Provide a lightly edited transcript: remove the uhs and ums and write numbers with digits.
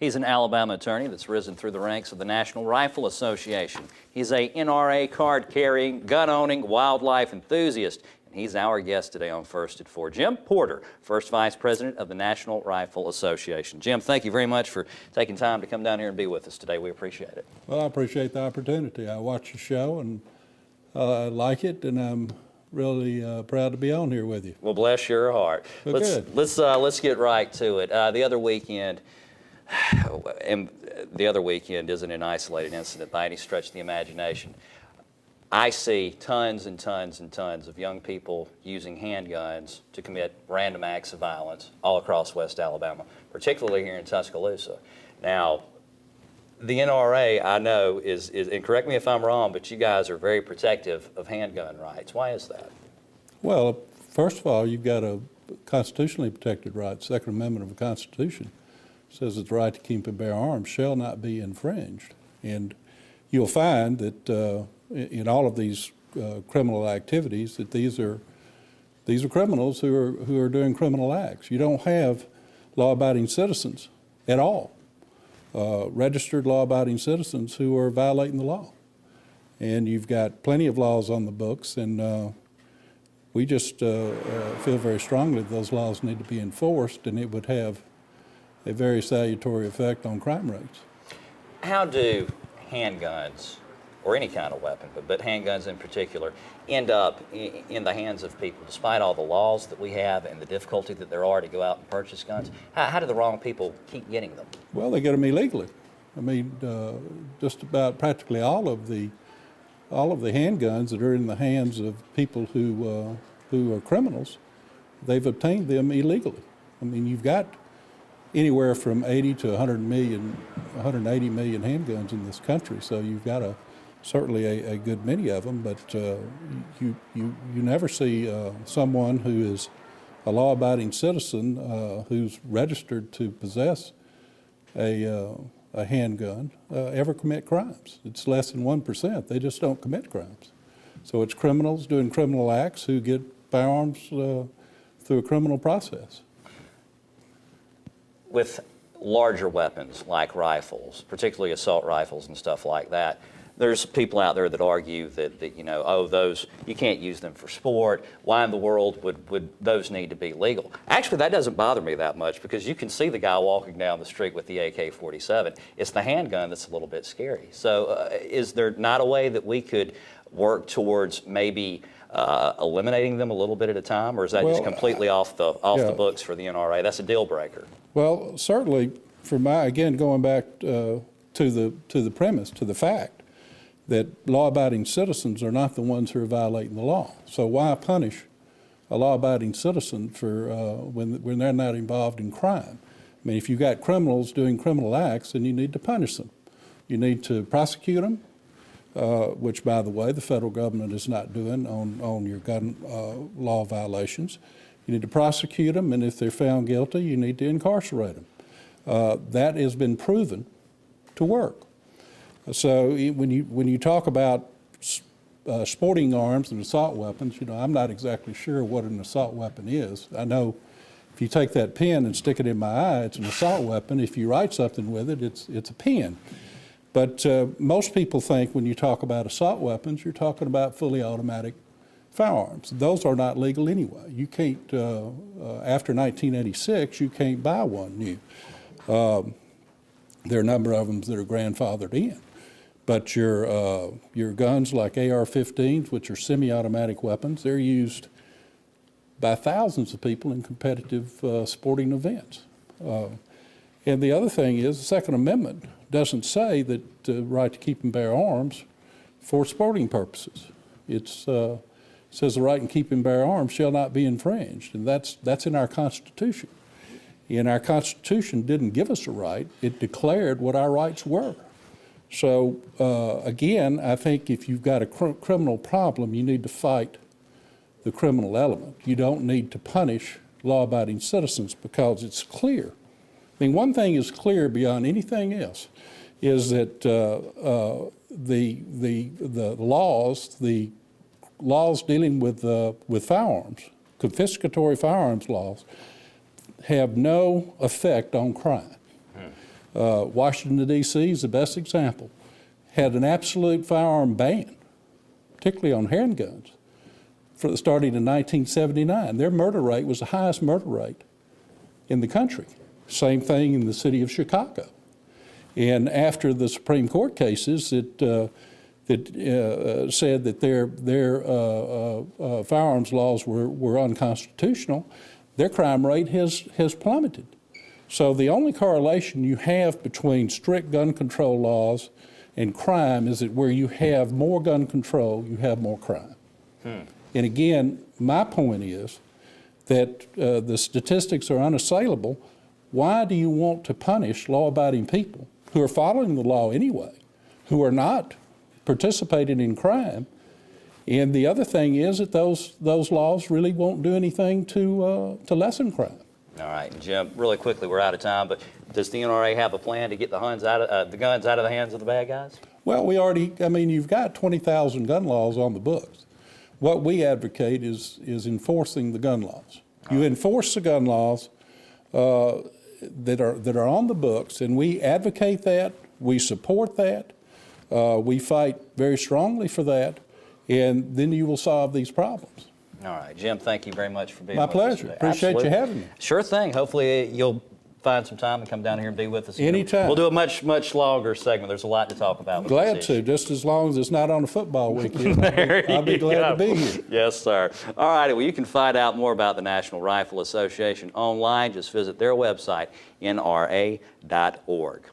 He's an Alabama attorney that's risen through the ranks of the National Rifle Association. He's a NRA card-carrying, gun-owning wildlife enthusiast. And he's our guest today on First at 4. Jim Porter, First Vice President of the National Rifle Association. Jim, thank you very much for taking time to come down here and be with us today. We appreciate it. Well, I appreciate the opportunity. I watch the show and I like it, and I'm really proud to be on here with you. Well, bless your heart. Well, let's get right to it. The other weekend isn't an isolated incident by any stretch of the imagination. I see tons and tons and tons of young people using handguns to commit random acts of violence all across West Alabama, particularly here in Tuscaloosa. Now, the NRA, I know, is, and correct me if I'm wrong, but you guys are very protective of handgun rights. Why is that? Well, first of all, you've got a constitutionally protected right. Second Amendment of the Constitution says that the right to keep and bear arms shall not be infringed. And you'll find that in all of these criminal activities that these are criminals who are doing criminal acts. You don't have law-abiding citizens at all. Registered law-abiding citizens who are violating the law. And you've got plenty of laws on the books, and we just feel very strongly that those laws need to be enforced, and it would have a very salutary effect on crime rates. How do handguns, or any kind of weapon, but handguns in particular, end up in the hands of people, despite all the laws that we have and the difficulty that there are to go out and purchase guns? How do the wrong people keep getting them? Well, they get them illegally. I mean, just about practically all of the handguns that are in the hands of people who are criminals, they've obtained them illegally. I mean, you've got anywhere from 80 to 180 million handguns in this country, so you've got certainly a good many of them, but you never see someone who is a law-abiding citizen who's registered to possess a handgun ever commit crimes. It's less than 1%. They just don't commit crimes. So it's criminals doing criminal acts who get firearms through a criminal process. With larger weapons like rifles, particularly assault rifles and stuff like that, there's people out there that argue that you know, oh, those, you can't use them for sport. Why in the world would those need to be legal? Actually, that doesn't bother me that much, because you can see the guy walking down the street with the AK-47. It's the handgun that's a little bit scary. So is there not a way that we could work towards maybe eliminating them a little bit at a time, or is that just completely off the books for the NRA? That's a deal breaker. Well, certainly, again, going back to the premise, to the fact that law-abiding citizens are not the ones who are violating the law. So why punish a law-abiding citizen for when they're not involved in crime? I mean, if you've got criminals doing criminal acts, then you need to punish them. You need to prosecute them, which, by the way, the federal government is not doing on your gun law violations. You need to prosecute them, and if they're found guilty, you need to incarcerate them. That has been proven to work. So when you talk about sporting arms and assault weapons, you know, I'm not exactly sure what an assault weapon is. I know if you take that pen and stick it in my eye, it's an assault weapon. If you write something with it, it's a pen. But most people think when you talk about assault weapons, you're talking about fully automatic firearms. Those are not legal anyway. You can't, after 1986, you can't buy one new. There are a number of them that are grandfathered in. But your guns like AR-15s, which are semi-automatic weapons, they're used by thousands of people in competitive sporting events. And the other thing is, the Second Amendment doesn't say that the right to keep and bear arms for sporting purposes. It says the right to keep and bear arms shall not be infringed, and that's in our Constitution. And our Constitution didn't give us a right, it declared what our rights were. So again, I think if you've got a criminal problem, you need to fight the criminal element. You don't need to punish law-abiding citizens, because it's clear. I mean, one thing is clear beyond anything else, is that the laws dealing with firearms, confiscatory firearms laws, have no effect on crime. Washington, D.C. is the best example. Had an absolute firearm ban, particularly on handguns, starting in 1979. Their murder rate was the highest murder rate in the country. Same thing in the city of Chicago. And after the Supreme Court cases that said that their firearms laws were unconstitutional, their crime rate has plummeted. So the only correlation you have between strict gun control laws and crime is that where you have more gun control, you have more crime. And again, my point is that the statistics are unassailable. Why do you want to punish law-abiding people who are following the law anyway, who are not participating in crime? And the other thing is that those laws really won't do anything to lessen crime. All right, Jim, really quickly, we're out of time, but does the NRA have a plan to get the guns out of the hands of the bad guys? Well, you've got 20,000 gun laws on the books. What we advocate is enforcing the gun laws. You enforce the gun laws that are on the books, and we advocate that, we support that, we fight very strongly for that, and then you will solve these problems. All right, Jim, thank you very much for being My with us pleasure. today. Appreciate you having me. Sure thing. Hopefully you'll find some time and come down here and be with us. Anytime. We'll do a much longer segment. There's a lot to talk about. Glad to, just as long as it's not on a football weekend. I'll be glad to be here. Yes, sir. All righty, well, you can find out more about the National Rifle Association online. Just visit their website, NRA.org.